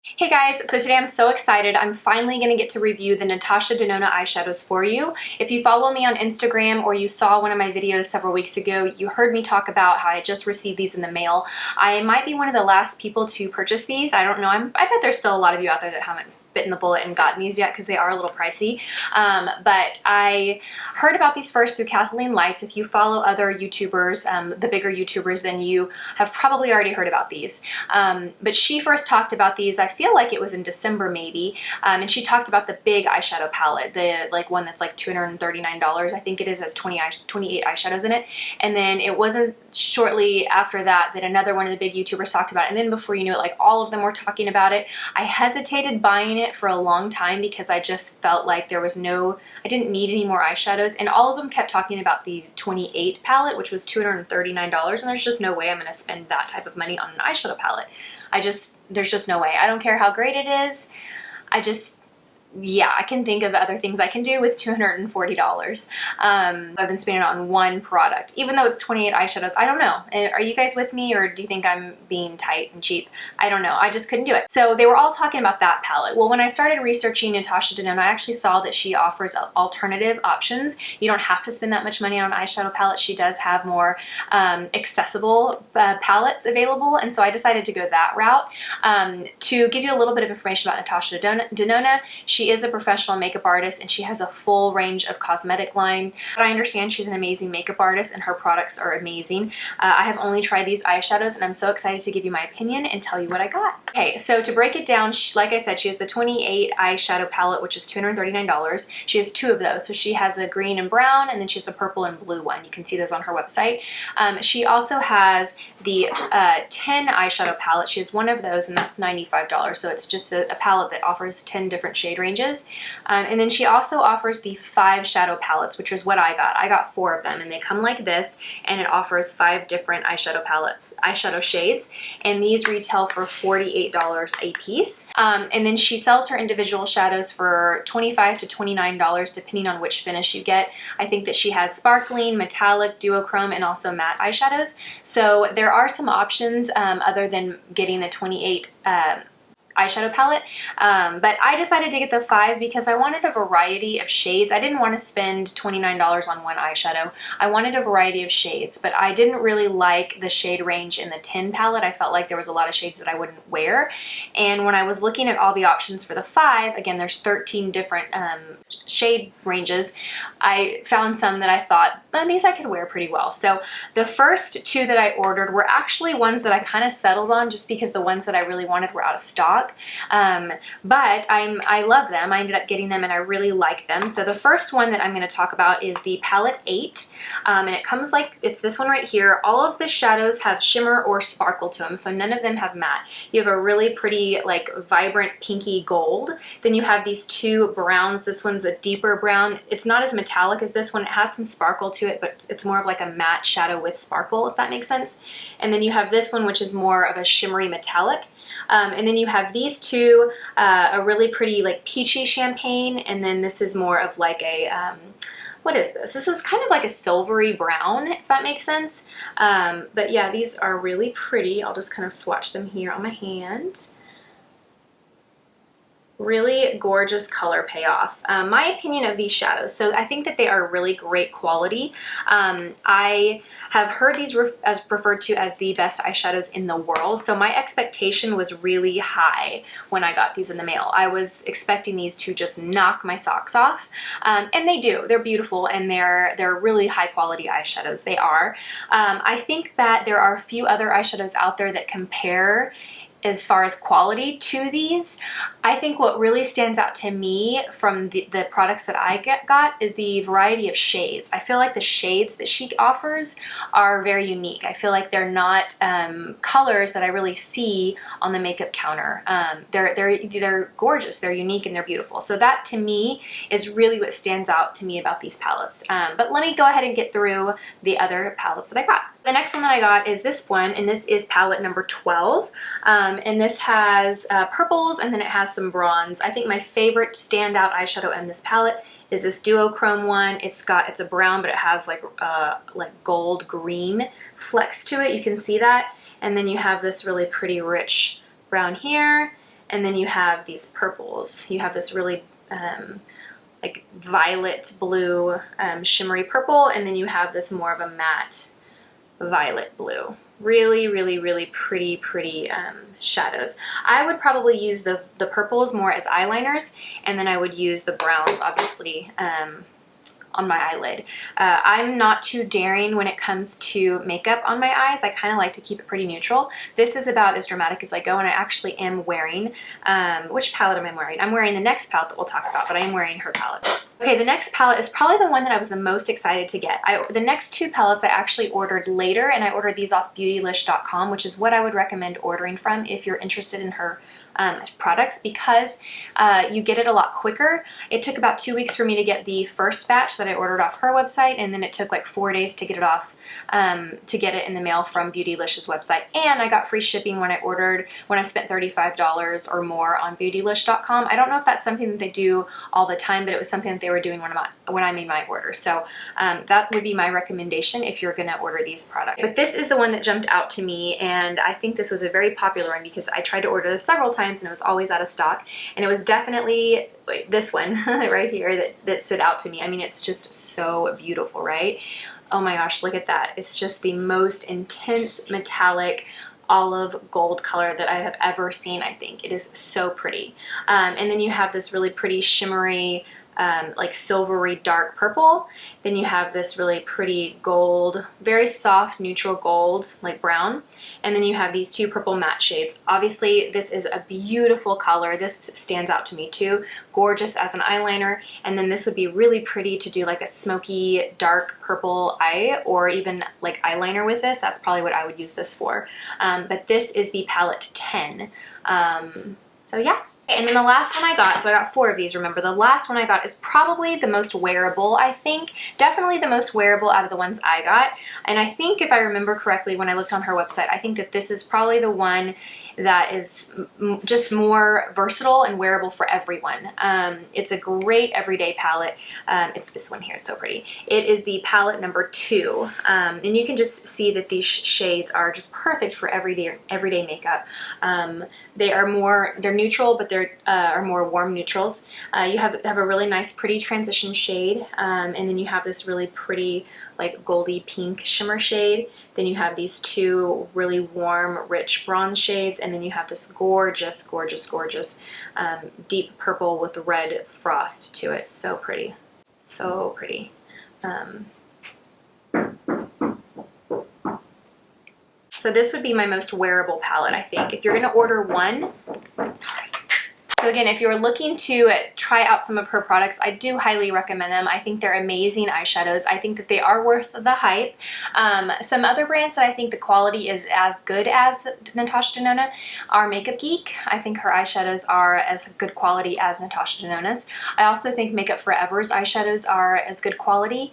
Hey guys, so today I'm so excited. I'm finally going to get to review the Natasha Denona eyeshadows for you. If you follow me on Instagram or you saw one of my videos several weeks ago, you heard me talk about how I just received these in the mail. I might be one of the last people to purchase these. I don't know. I bet there's still a lot of you out there that haven't bitten the bullet and gotten these yet because they are a little pricey. But I heard about these first through Kathleen Lights. If you follow other YouTubers, the bigger YouTubers, then you have probably already heard about these. But she first talked about these, I feel like it was in December maybe, and she talked about the big eyeshadow palette, the one that's like $239, I think it is, has 28 eyeshadows in it. And then it wasn't shortly after that another one of the big YouTubers talked about it. And then before you knew it, like all of them were talking about it. I hesitated buying it for a long time because I just felt like I didn't need any more eyeshadows, and all of them kept talking about the 28 palette, which was $239, and there's just no way I'm going to spend that type of money on an eyeshadow palette. There's just no way. I don't care how great it is. Yeah, I can think of other things I can do with $240. I've been spending it on one product, even though it's 28 eyeshadows. I don't know. Are you guys with me, or do you think I'm being tight and cheap? I don't know. I just couldn't do it. So they were all talking about that palette. Well, when I started researching Natasha Denona, I actually saw that she offers alternative options. You don't have to spend that much money on an eyeshadow palette. She does have more accessible palettes available, and so I decided to go that route. To give you a little bit of information about Natasha Denona, she is a professional makeup artist and she has a full range of cosmetic line. But I understand she's an amazing makeup artist and her products are amazing. I have only tried these eyeshadows and I'm so excited to give you my opinion and tell you what I got. Okay, so to break it down, like I said, she has the 28 eyeshadow palette, which is $239. She has two of those. So she has a green and brown, and then she has a purple and blue one. You can see those on her website. She also has the 10 eyeshadow palette. She has one of those and that's $95. So it's just a palette that offers 10 different shade ranges. And then she also offers the 5 shadow palettes, which is what I got. I got 4 of them and they come like this, and it offers 5 different eyeshadow shades, and these retail for $48 a piece. And then she sells her individual shadows for $25 to $29 depending on which finish you get. I think that she has sparkling, metallic, duochrome, and also matte eyeshadows. So there are some options other than getting the 28 eyeshadow palette, but I decided to get the 5 because I wanted a variety of shades. I didn't want to spend $29 on one eyeshadow. I wanted a variety of shades, but I didn't really like the shade range in the 10 palette. I felt like there was a lot of shades that I wouldn't wear, and when I was looking at all the options for the 5, again there's 13 different shade ranges, I found some that I thought, oh, these I could wear pretty well. So the first 2 that I ordered were actually ones that I kind of settled on just because the ones that I really wanted were out of stock. But I love them. I ended up getting them and I really like them. So the first one that I'm going to talk about is the palette 8, and it comes like, it's this one right here. All of the shadows have shimmer or sparkle to them, so none of them have matte. You have a really pretty like vibrant pinky gold. Then you have these 2 browns. This one's a deeper brown. It's not as metallic as this one. It has some sparkle to it, but it's more of like a matte shadow with sparkle, if that makes sense. And then you have this one, which is more of a shimmery metallic. And then you have these 2, a really pretty like peachy champagne, and then this is more of like a, what is this? This is kind of like a silvery brown, if that makes sense. But yeah, these are really pretty. I'll just kind of swatch them here on my hand. Really gorgeous color payoff. My opinion of these shadows, so I think that they are really great quality. I have heard these as referred to as the best eyeshadows in the world, so my expectation was really high when I got these in the mail. I was expecting these to just knock my socks off, and they do. They're beautiful and they're really high quality eyeshadows. They are. I think that there are a few other eyeshadows out there that compare as far as quality to these. I think what really stands out to me from the products that I got is the variety of shades. I feel like the shades that she offers are very unique. I feel like they're not colors that I really see on the makeup counter. They're gorgeous, they're unique, and they're beautiful. So that to me is really what stands out to me about these palettes. But let me go ahead and get through the other palettes that I got. The next one that I got is this one, and this is palette number 12. And this has purples, and then it has some bronze. I think my favorite standout eyeshadow in this palette is this duochrome one. It's a brown, but it has like gold green flecks to it. You can see that. And then you have this really pretty rich brown here. and then you have these purples. You have this really like violet blue, shimmery purple, and then you have this more of a matte violet blue. Really, really, really pretty shadows. I would probably use the purples more as eyeliners, and then I would use the browns, obviously, on my eyelid. I'm not too daring when it comes to makeup on my eyes. I kind of like to keep it pretty neutral. This is about as dramatic as I go, and I actually am wearing, which palette am I wearing? I'm wearing the next palette that we'll talk about, but I am wearing her palette. Okay, the next palette is probably the one that I was the most excited to get. The next two palettes I actually ordered later, and I ordered these off beautylish.com, which is what I would recommend ordering from if you're interested in her products, because you get it a lot quicker. It took about 2 weeks for me to get the first batch that I ordered off her website, and then it took like 4 days to get it off, to get it in the mail from Beautylish's website. And I got free shipping when I spent $35 or more on beautylish.com. I don't know if that's something that they do all the time, but it was something that they were doing when I made my order. So that would be my recommendation if you're gonna order these products. But this is the one that jumped out to me, and I think this was a very popular one because I tried to order this several times and it was always out of stock. And it was definitely this one right here that stood out to me. I mean, it's just so beautiful, right? Oh my gosh, look at that. It's just the most intense metallic olive gold color that I have ever seen, I think. It is so pretty. And then you have this really pretty shimmery, like silvery dark purple. Then you have this really pretty gold, very soft neutral gold, like brown. And then you have these two purple matte shades. Obviously, this is a beautiful color. This stands out to me too. Gorgeous as an eyeliner. And then this would be really pretty to do like a smoky dark purple eye, or even like eyeliner with this. That's probably what I would use this for. But this is the palette 10. So yeah. And then the last one I got, so I got 4 of these, remember. The last one I got is probably the most wearable, I think. Definitely the most wearable out of the ones I got. And I think if I remember correctly when I looked on her website, I think that this is probably the one that is just more versatile and wearable for everyone. It's a great everyday palette. It's this one here, it's so pretty. It is the palette number 2. And you can just see that these shades are just perfect for everyday makeup. They're neutral, but they're are more warm neutrals. You have a really nice pretty transition shade, and then you have this really pretty like goldy pink shimmer shade. Then you have these two really warm rich bronze shades, and then you have this gorgeous deep purple with red frost to it. So pretty, so pretty. So this would be my most wearable palette, I think. If you're gonna order one, sorry. So again, if you're looking to try out some of her products, I do highly recommend them. I think they're amazing eyeshadows. I think that they are worth the hype. Some other brands that I think the quality is as good as Natasha Denona are Makeup Geek. I think her eyeshadows are as good quality as Natasha Denona's. I also think Makeup Forever's eyeshadows are as good quality.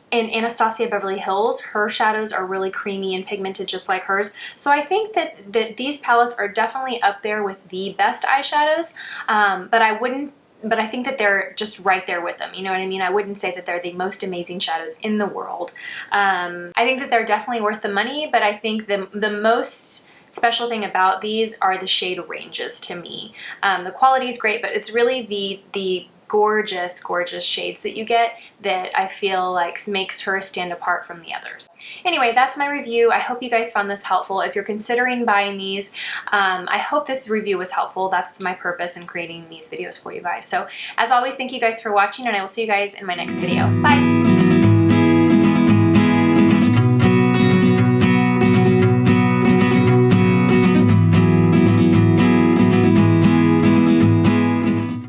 In Anastasia Beverly Hills, her shadows are really creamy and pigmented just like hers. So I think that these palettes are definitely up there with the best eyeshadows, but I think that they're just right there with them. You know what I mean? I wouldn't say that they're the most amazing shadows in the world. I think that they're definitely worth the money, but I think the most special thing about these are the shade ranges to me. The quality is great, but it's really the gorgeous shades that you get that I feel like makes her stand apart from the others. Anyway, that's my review. I hope you guys found this helpful. If you're considering buying these, I hope this review was helpful. That's my purpose in creating these videos for you guys. So as always, thank you guys for watching, and I will see you guys in my next video. Bye!